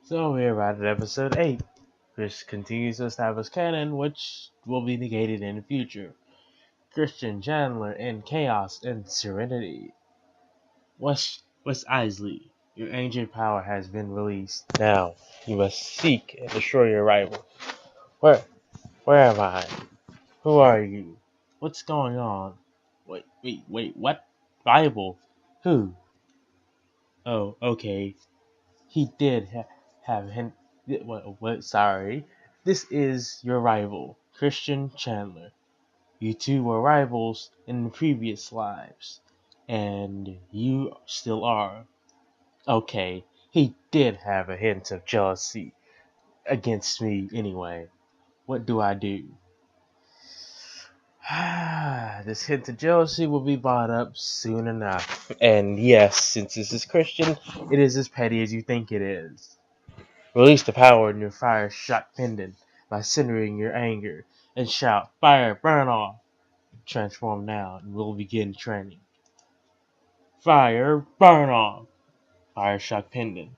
So we're at episode 8, which continues to establish canon, which will be negated in the future. Christian, Chandler, and Chaos and Serenity. West Isley, your ancient power has been released. Now, you must seek and destroy your rival. Where am I? Who are you? What's going on? Wait, what? Rival? Who? Oh, okay. He did have him. What? Sorry. This is your rival, Christian Chandler. You two were rivals in previous lives, and you still are. Okay, he did have a hint of jealousy against me anyway. What do I do? This hint of jealousy will be brought up soon enough. And yes, since this is Christian, it is as petty as you think it is. Release the power in your fire shot pendant by centering your anger and shout, "Fire, burn off!" Transform now and we'll begin training. Fire, burn off! Fire shock pendant.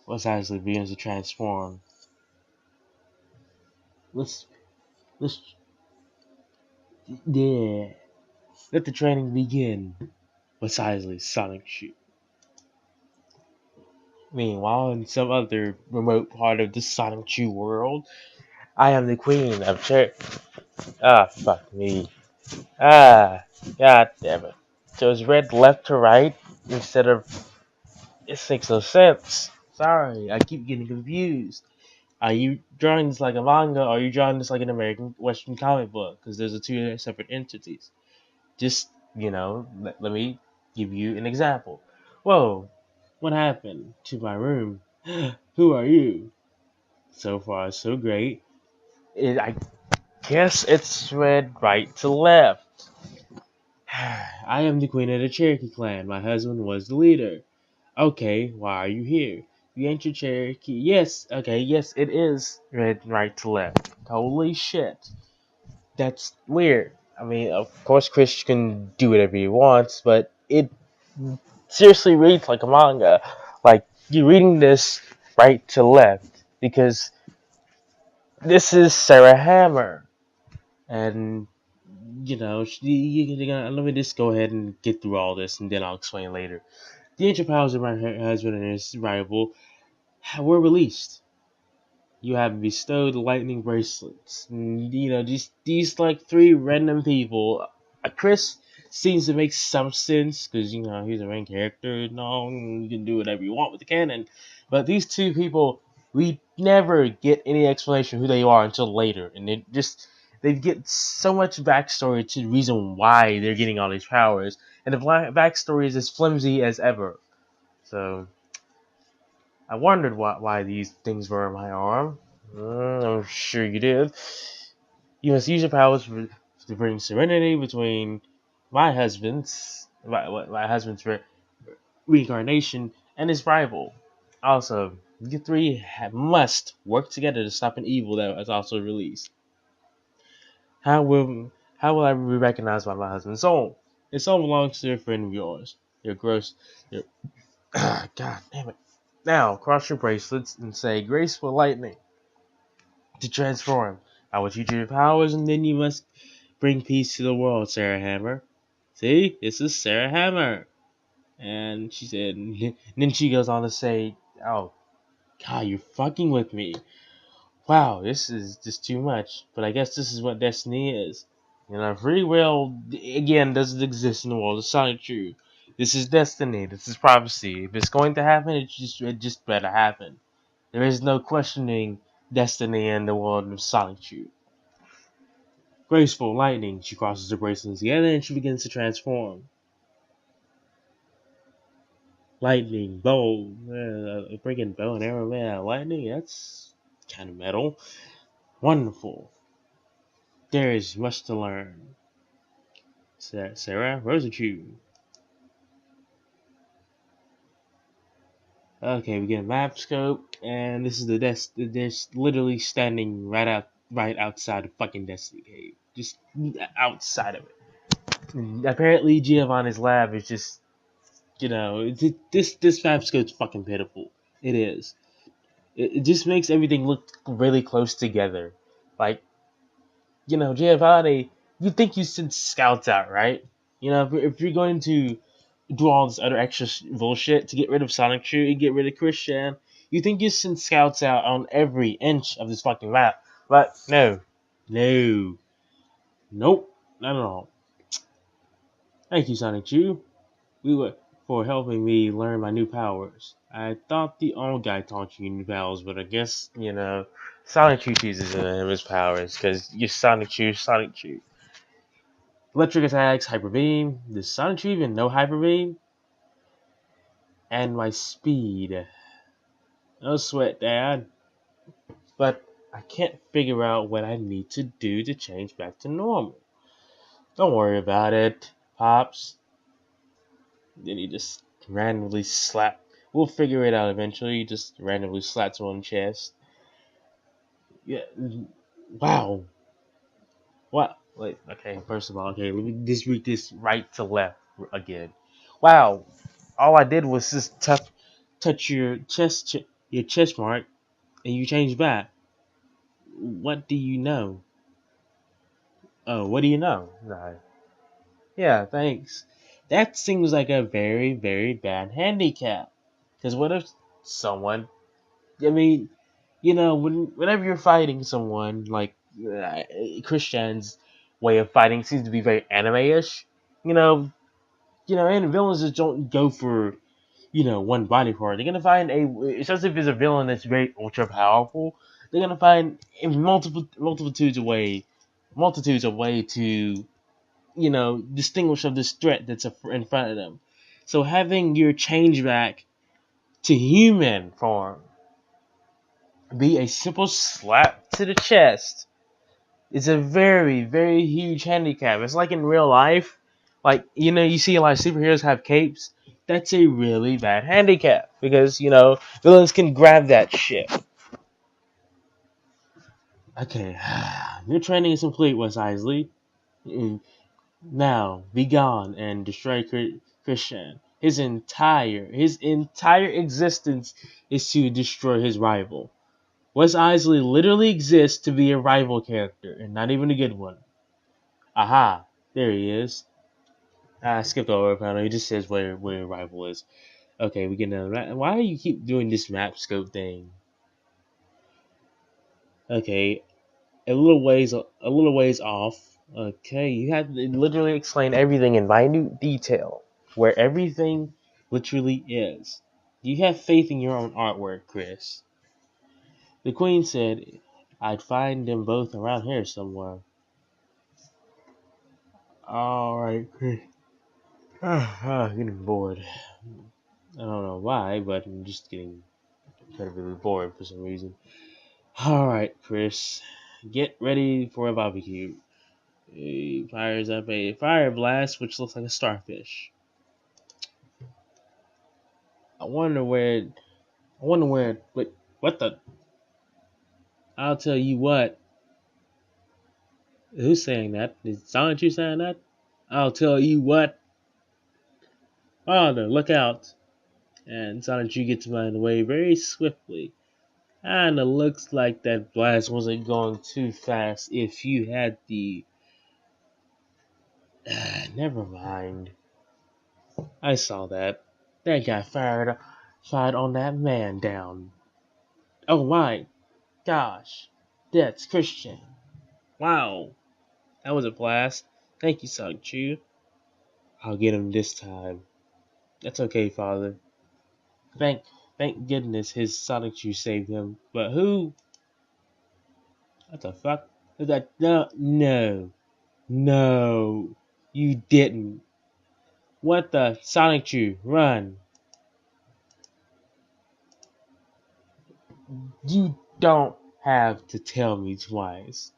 Wes Isley begins to transform. Let's yeah. Let the training begin. Wes Isley's sonic shoot. Meanwhile, in some other remote part of the Sonichu world, I am the queen of fuck me. God damn it. So it's read left to right instead of. It makes no sense. Sorry, I keep getting confused. Are you drawing this like a manga, or are you drawing this like an American Western comic book? Because those are two separate entities. Just, let me give you an example. Whoa, what happened to my room? Who are you? So far, so great. I guess it's read right to left. I am the queen of the Cherokee clan. My husband was the leader. Okay, why are you here? The ancient Cherokee. Yes, okay, yes, it is read right to left. Holy shit. That's weird. I mean, of course, Chris can do whatever he wants, but it seriously reads like a manga. Like, you're reading this right to left because this is Sarah Hammer. And let me just go ahead and get through all this, and then I'll explain later. The ancient powers of my husband and his rival were released. You have bestowed lightning bracelets. And, these like three random people. Chris seems to make some sense because he's a main character and all. And you can do whatever you want with the canon. But these two people, we never get any explanation who they are until later, and they get so much backstory to the reason why they're getting all these powers, and the backstory is as flimsy as ever. So I wondered why these things were on my arm. I'm sure you did. You must use your powers to bring serenity between my husband's reincarnation and his rival. Also, you three must work together to stop an evil that was also released. How will I be recognized by my husband's soul? His soul belongs to a friend of yours. Your God damn it. Now, cross your bracelets and say graceful lightning to transform. I will teach you your powers, and then you must bring peace to the world, Sarah Hammer. See? This is Sarah Hammer. And she said, and then she goes on to say, oh, God, you're fucking with me. Wow, this is just too much. But I guess this is what destiny is. Free will, again, doesn't exist in the world of Sonichu. This is destiny. This is prophecy. If it's going to happen, it just better happen. There is no questioning destiny in the world of Sonichu. Graceful lightning, she crosses the bracelets together and she begins to transform. Lightning, bow, freaking bow and arrow, man. Lightning, that's kind of metal. Wonderful. There is much to learn. Sarah, Rosachoo. Okay, we get a map scope, and this is they're literally standing right outside of fucking Destiny Cave. Just outside of it. Apparently, Giovanni's lab is just, this map scope's fucking pitiful. It is. It just makes everything look really close together. Like, Giovanni, you think you send scouts out, right? If you're going to do all this other extra bullshit to get rid of Sonichu and get rid of Christian, you think you send scouts out on every inch of this fucking map. But no. No. Nope. Not at all. Thank you, Sonichu. We were for helping me learn my new powers. I thought the old guy taught you new powers, but I guess, Sonichu teaches him his powers, because you're Sonichu. Electric attacks, Hyper Beam. Does Sonichu even know Hyper Beam? And my speed. No sweat, Dad. But I can't figure out what I need to do to change back to normal. Don't worry about it, Pops. Then he just randomly slap. We'll figure it out eventually. He just randomly slaps him on the chest. Yeah. Wow. What? Wait. Okay. First of all, okay. Let me just read this right to left again. Wow. All I did was just touch your chest mark, and you changed back. What do you know? Oh, what do you know? No. Yeah, thanks. That seems like a very, very bad handicap. Because what if someone, I mean, whenever you're fighting someone, like Christian's way of fighting seems to be very anime-ish. You know, and villains just don't go for, one body part. They're gonna find especially if it's a villain that's very ultra powerful, they're gonna find multitudes of way to, distinguish of this threat that's in front of them. So having your change back to human form be a simple slap to the chest is a very, very huge handicap. It's like in real life, like, you see a lot of superheroes have capes. That's a really bad handicap because, villains can grab that shit. Okay, your training is complete, Wes Isley. Now, be gone and destroy Christian. His entire existence is to destroy his rival. Wes Isley literally exists to be a rival character, and not even a good one. Aha, there he is. I skipped over a panel. He just says where your rival is. Okay, we get another. Why do you keep doing this map scope thing? Okay, a little ways off. Okay, you have to literally explain everything in minute detail, where everything literally is. You have faith in your own artwork, Chris. The Queen said, I'd find them both around here somewhere. Alright, Chris. Getting bored. I don't know why, but I'm just getting incredibly bored for some reason. Alright, Chris. Get ready for a barbecue. He fires up a fire blast, which looks like a starfish. I wonder where. Wait, what the? I'll tell you what. Who's saying that? Is Sonichu saying that? I'll tell you what. Father, look out. And Sonichu gets by the way very swiftly. And it looks like that blast wasn't going too fast if you had the. Never mind. I saw that. That guy fired on that man down. Oh my gosh. That's Christian. Wow. That was a blast. Thank you, Sonichu. I'll get him this time. That's okay, Father. Thank goodness his Sonichu saved him. But who? What the fuck? No. You didn't. What the? Sonichu, run. You don't have to tell me twice.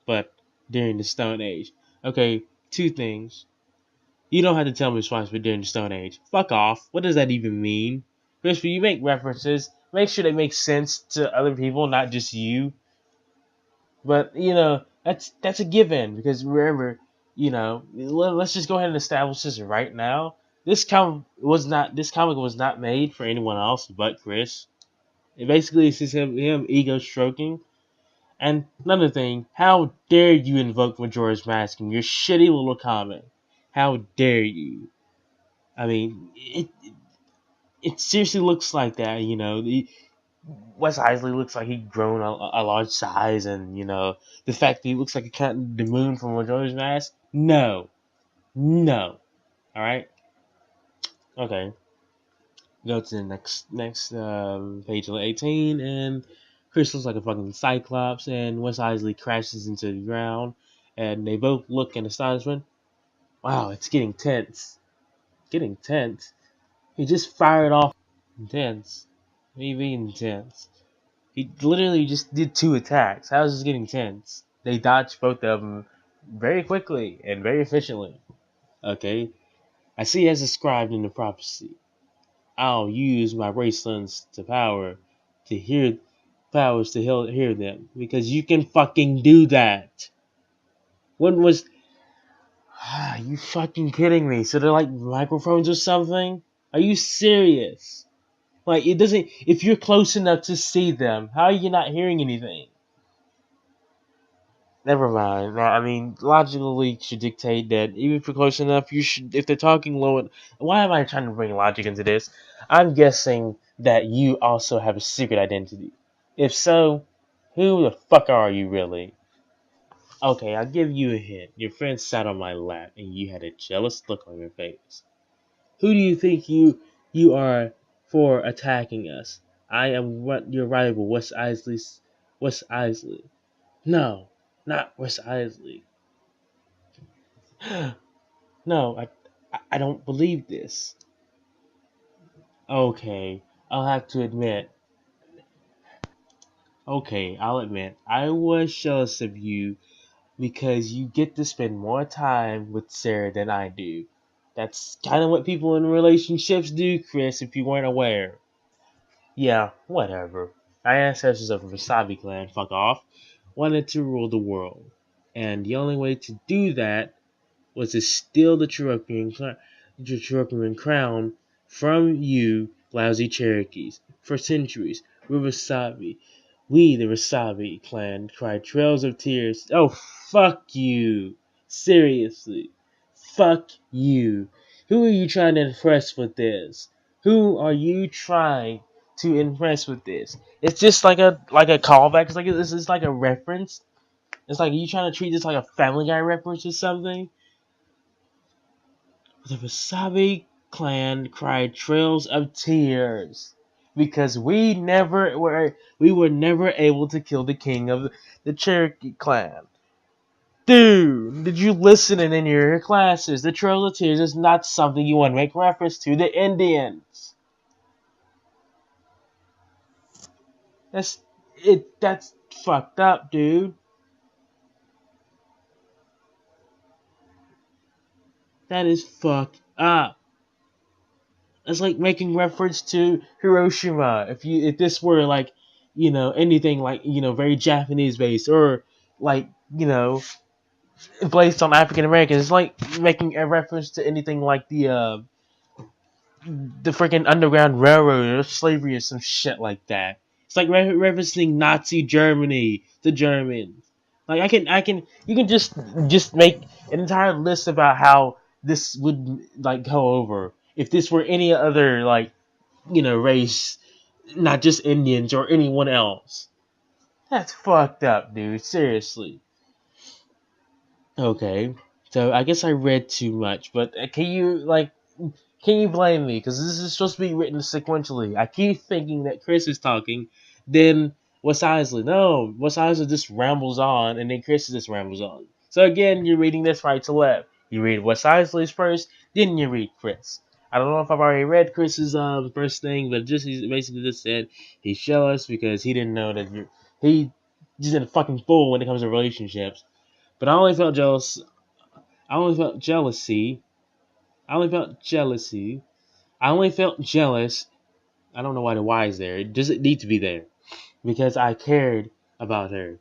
But during the Stone Age. Okay, two things. You don't have to tell me twice, but during the Stone Age. Fuck off. What does that even mean? Crispy, you make references. Make sure they make sense to other people, not just you. But, that's a given. Because remember, let's just go ahead and establish this right now. This comic was not made for anyone else but Chris. Basically, it's just him ego stroking. And another thing, how dare you invoke Majora's Mask in your shitty little comment? How dare you? I mean, it seriously looks like that, you know. Wes Isley looks like he'd grown a large size, and, you know, the fact that he looks like a cat, the moon from Majora's Mask. No, no. All right, okay. Go to the next page, 18, and Chris looks like a fucking cyclops, and Wes Isley crashes into the ground, and they both look in astonishment. Wow, it's getting tense. Getting tense. He just fired off intense. Maybe intense. He literally just did 2 attacks. How is this getting tense? They dodged both of them very quickly and very efficiently. Okay, I see as described in the prophecy. I'll use my wastelands to hear powers to hear them, because you can fucking do that. When was Are you fucking kidding me? So they're like microphones or something? Are you serious? Like, it doesn't. If you're close enough to see them, how are you not hearing anything? Never mind. I mean, logically should dictate that even if you're close enough, you should. If they're talking low, why am I trying to bring logic into this? I'm guessing that you also have a secret identity. If so, who the fuck are you really? Okay, I'll give you a hint. Your friend sat on my lap, and you had a jealous look on your face. Who do you think you are for attacking us? I am your rival, Wes Isley. Wes Isley. No, not Wes Isley. No, I don't believe this. Okay, I'll have to admit. Okay, I'll admit. I was jealous of you because you get to spend more time with Sarah than I do. That's kind of what people in relationships do, Chris, if you weren't aware. Yeah, whatever. My ancestors of the Wasabi clan, fuck off, wanted to rule the world. And the only way to do that was to steal the Cherokee crown from you lousy Cherokees. For centuries, we're Wasabi. We, the Wasabi clan, cried trails of tears. Oh, fuck you. Seriously. Fuck you. Who are you trying to impress with this? Who are you trying to impress with this? It's just like a callback. It's like this is like a reference. It's like, are you trying to treat this like a Family Guy reference or something? The Wasabi clan cried trails of tears because we were never able to kill the king of the Cherokee clan. Dude, did you listen in your classes? The Trails of Tears is not something you want to make reference to the Indians. That's fucked up, dude. That is fucked up. It's like making reference to Hiroshima. If this were like, you know, anything like, you know, very Japanese based, or like, you know, based on African Americans, it's like making a reference to anything like the freaking Underground Railroad or slavery or some shit like that. It's like referencing Nazi Germany, the Germans. Like, you can just make an entire list about how this would like go over if this were any other, like, you know, race, not just Indians or anyone else. That's fucked up, dude. Seriously. Okay, so I guess I read too much, but can you blame me? Because this is supposed to be written sequentially. I keep thinking that Chris is talking, then Wes Isley. No, Wes Isley just rambles on, and then Chris just rambles on. So again, you're reading this right to left. You read Wes Isley's first, then you read Chris. I don't know if I've already read Chris's first thing, but he basically just said he's jealous because he didn't know that he just a fucking fool when it comes to relationships. But I only felt jealous. I only felt jealousy. I only felt jealousy. I only felt jealous. I don't know why the Y is there. It doesn't need to be there. Because I cared about her.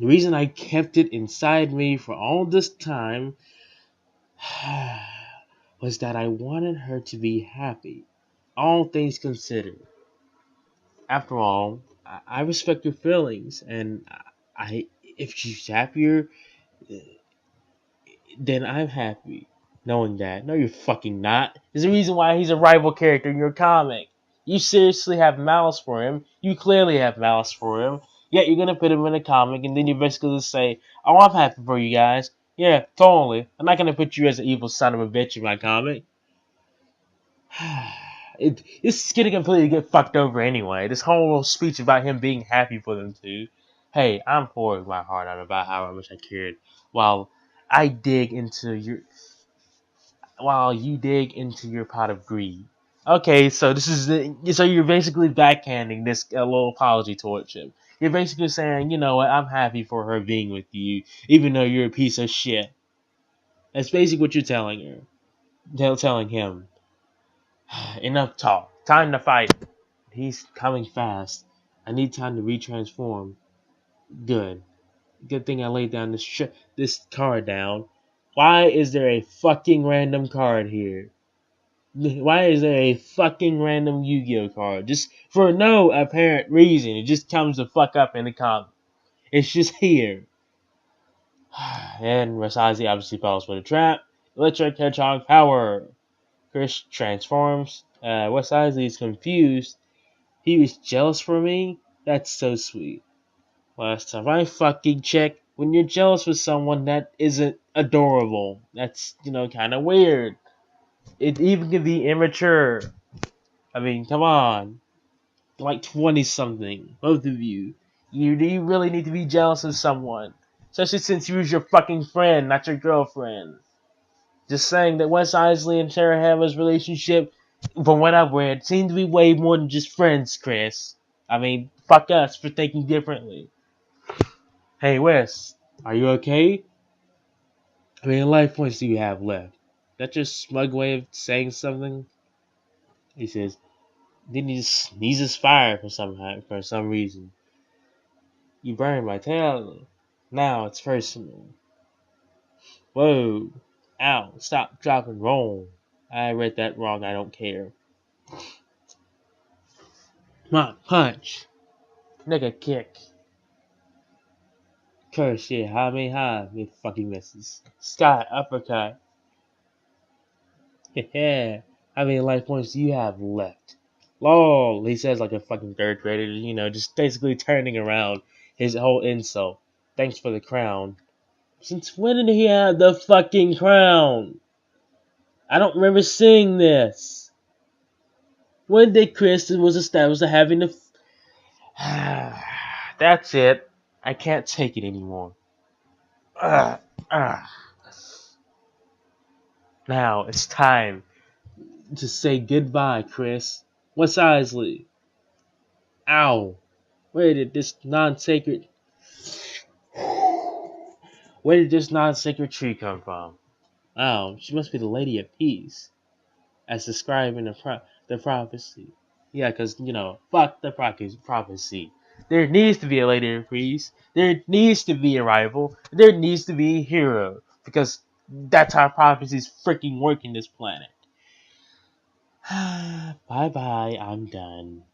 The reason I kept it inside me for all this time was that I wanted her to be happy. All things considered. After all, I respect your feelings, and if she's happier, then I'm happy knowing that. No, you're fucking not. There's a reason why he's a rival character in your comic. You seriously have malice for him. You clearly have malice for him. Yet you're gonna put him in a comic, and then you're basically just say, "Oh, I'm happy for you guys." Yeah, totally. I'm not gonna put you as an evil son of a bitch in my comic. This is gonna completely get fucked over anyway. This whole speech about him being happy for them too. Hey, I'm pouring my heart out about how much I cared while I dig into your while you dig into your pot of greed. Okay, so so you're basically backhanding this little apology towards him. You're basically saying, you know what, I'm happy for her being with you, even though you're a piece of shit. That's basically what you're telling her. Telling him. Enough talk. Time to fight. He's coming fast. I need time to retransform. Good. Good thing I laid down this card down. Why is there a fucking random card here? Why is there a fucking random Yu-Gi-Oh card? Just for no apparent reason. It just comes the fuck up in the comic. It's just here. And Rasazi obviously falls for the trap. Electric Hedgehog power. Chris transforms. Rasazi is confused. He was jealous for me? That's so sweet. Last time I fucking checked, when you're jealous for someone that isn't adorable, that's, kind of weird. It even can be immature. I mean, come on. Like 20 something, both of you. Do you really need to be jealous of someone? Especially since he was your fucking friend, not your girlfriend. Just saying that Wes Isley and Sarah Hammer's relationship, from what I've read, seemed to be way more than just friends, Chris. I mean, fuck us for thinking differently. Hey, Wes, are you okay? How many life points do you have left? That's your smug way of saying something? He says, then he just sneezes fire for some reason. You burned my tail. Now it's personal. Whoa. Ow. Stop, drop, and roll. I read that wrong. I don't care. Come on, punch. Nigga kick. Curse shit. Ha. It fucking misses. Sky uppercut. Yeah. How many life points do you have left? LOL. He says like a fucking third grader, just basically turning around his whole insult. Thanks for the crown. Since when did he have the fucking crown? I don't remember seeing this. When did Chris was established to having the... That's it. I can't take it anymore. Now it's time to say goodbye, Chris. What's Isley? Ow. Where did this non-sacred... Where did this non-sacred tree come from? Oh, she must be the Lady of Peace, as described in the prophecy. Yeah, because, fuck the prophecy. There needs to be a Lady of Peace. There needs to be a rival. There needs to be a hero. Because that's how prophecies freaking work in this planet. Bye-bye, I'm done.